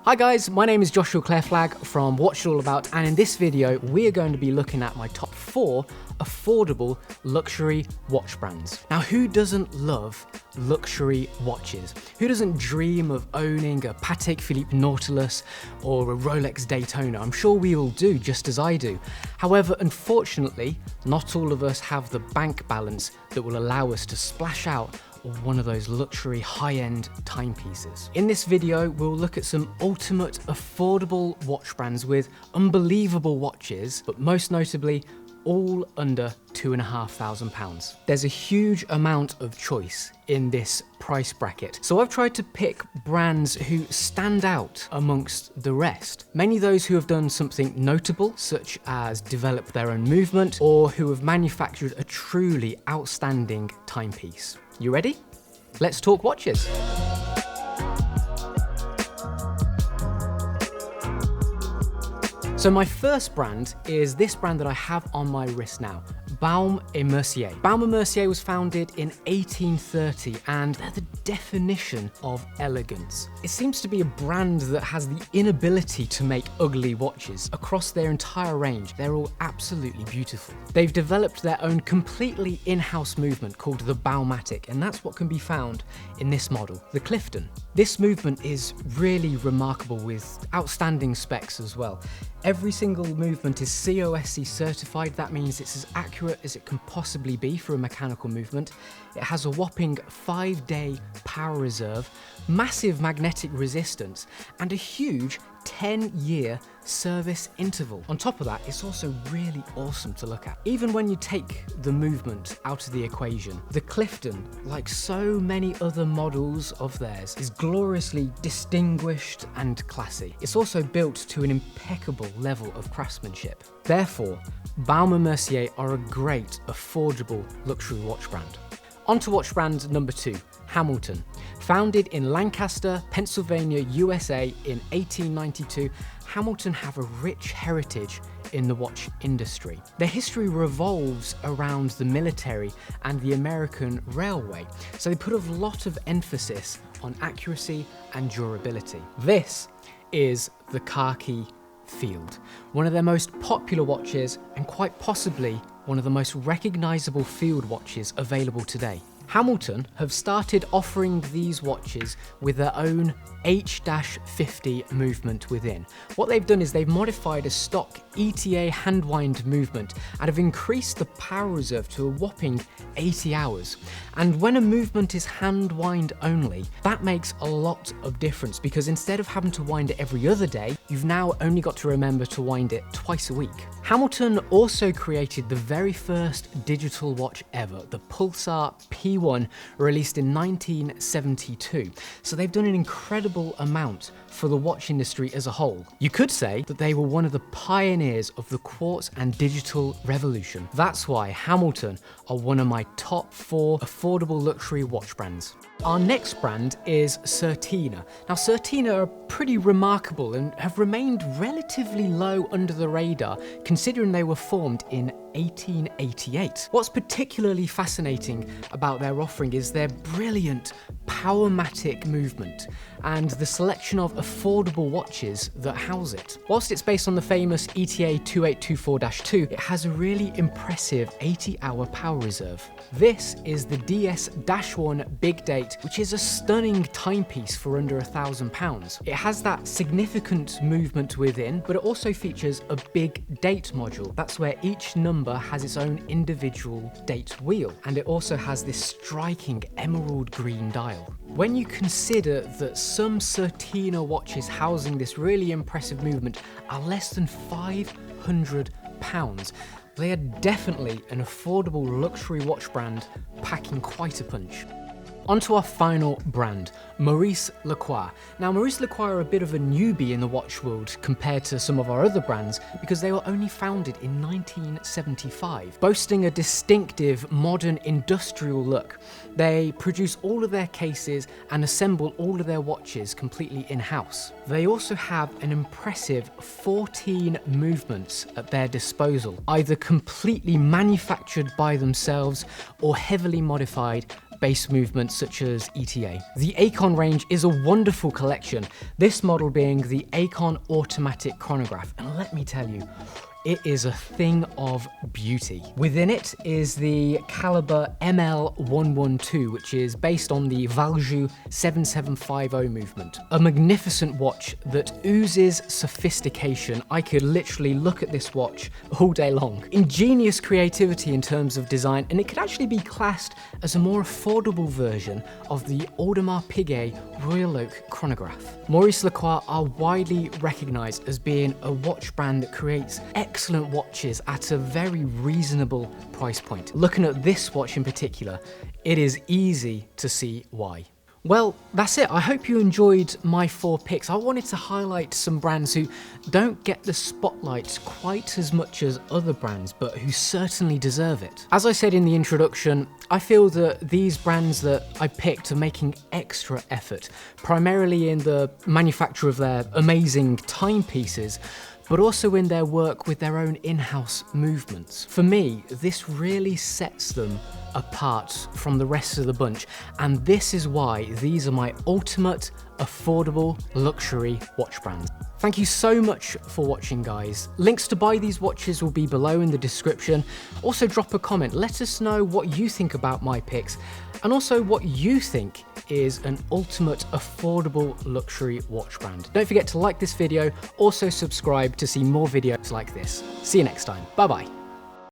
Hi guys, my name is Joshua Clareflag from Watch It All About, and in this video we are going to be looking at my top 4 affordable luxury watch brands. Now, who doesn't love luxury watches? Who doesn't dream of owning a Patek Philippe Nautilus or a Rolex Daytona? I'm sure we all do, just as I do. However, unfortunately, not all of us have the bank balance that will allow us to splash out or one of those luxury high-end timepieces. In this video, we'll look at some ultimate affordable watch brands with unbelievable watches, but most notably, all under £2,500. There's a huge amount of choice in this price bracket. So I've tried to pick brands who stand out amongst the rest. Many of those who have done something notable, such as develop their own movement, or who have manufactured a truly outstanding timepiece. You ready? Let's talk watches. So my first brand is this brand that I have on my wrist now, Baume Mercier. Baume Mercier was founded in 1830 and they're the definition of elegance. It seems to be a brand that has the inability to make ugly watches. Across their entire range, they're all absolutely beautiful. They've developed their own completely in-house movement called the Baumatic, and that's what can be found in this model, the Clifton. This movement is really remarkable with outstanding specs as well. Every single movement is COSC certified. That means it's as accurate as it can possibly be for a mechanical movement. It has a whopping 5-day power reserve, massive magnetic resistance, and a huge 10-year service interval. On top of that, it's also really awesome to look at. Even when you take the movement out of the equation, the Clifton, like so many other models of theirs, is gloriously distinguished and classy. It's also built to an impeccable level of craftsmanship. Therefore, Baume Mercier are a great, affordable luxury watch brand. On to watch brand number 2, Hamilton. Founded in Lancaster, Pennsylvania, USA in 1892, Hamilton have a rich heritage in the watch industry. Their history revolves around the military and the American railway, so they put a lot of emphasis on accuracy and durability. This is the Khaki Field, one of their most popular watches and quite possibly one of the most recognizable field watches available today. Hamilton have started offering these watches with their own H-50 movement within. What they've done is they've modified a stock ETA handwind movement and have increased the power reserve to a whopping 80 hours. And when a movement is handwind only, that makes a lot of difference because instead of having to wind it every other day, you've now only got to remember to wind it twice a week. Hamilton also created the very first digital watch ever, the Pulsar P1, released in 1972. So they've done an incredible amount for the watch industry as a whole. You could say that they were one of the pioneers of the quartz and digital revolution. That's why Hamilton are one of my top 4 affordable luxury watch brands. Our next brand is Certina. Now, Certina are pretty remarkable and have remained relatively low under the radar considering they were formed in 1888. What's particularly fascinating about their offering is their brilliant Baumatic movement and the selection of affordable watches that house it. Whilst it's based on the famous ETA 2824-2, it has a really impressive 80-hour power reserve. This is the DS1 Big Date, which is a stunning timepiece for under £1,000. It has that significant movement within, but it also features a big date module. That's where each number has its own individual date wheel, and it also has this striking emerald green dial. When you consider that some Certina watches housing this really impressive movement are less than £500, they are definitely an affordable luxury watch brand packing quite a punch. On to our final brand, Maurice Lacroix. Now, Maurice Lacroix are a bit of a newbie in the watch world compared to some of our other brands because they were only founded in 1975. Boasting a distinctive modern industrial look, they produce all of their cases and assemble all of their watches completely in-house. They also have an impressive 14 movements at their disposal, either completely manufactured by themselves or heavily modified bass movements such as ETA. The Aikon range is a wonderful collection, this model being the Aikon automatic chronograph, and let me tell you, it is a thing of beauty. Within it is the caliber ML112, which is based on the Valjoux 7750 movement. A magnificent watch that oozes sophistication. I could literally look at this watch all day long. Ingenious creativity in terms of design, and it could actually be classed as a more affordable version of the Audemars Piguet Royal Oak chronograph. Maurice Lacroix are widely recognized as being a watch brand that creates excellent watches at a very reasonable price point. Looking at this watch in particular, it is easy to see why. Well, that's it. I hope you enjoyed my 4 picks. I wanted to highlight some brands who don't get the spotlight quite as much as other brands, but who certainly deserve it. As I said in the introduction, I feel that these brands that I picked are making extra effort, primarily in the manufacture of their amazing timepieces, but also in their work with their own in-house movements. For me, this really sets them apart from the rest of the bunch, and this is why these are my ultimate affordable luxury watch brands. Thank you so much for watching, guys. Links to buy these watches will be below in the description. Also drop a comment, let us know what you think about my picks, and also what you think is an ultimate affordable luxury watch brand. Don't forget to like this video, also subscribe to see more videos like this. See you next time, bye bye.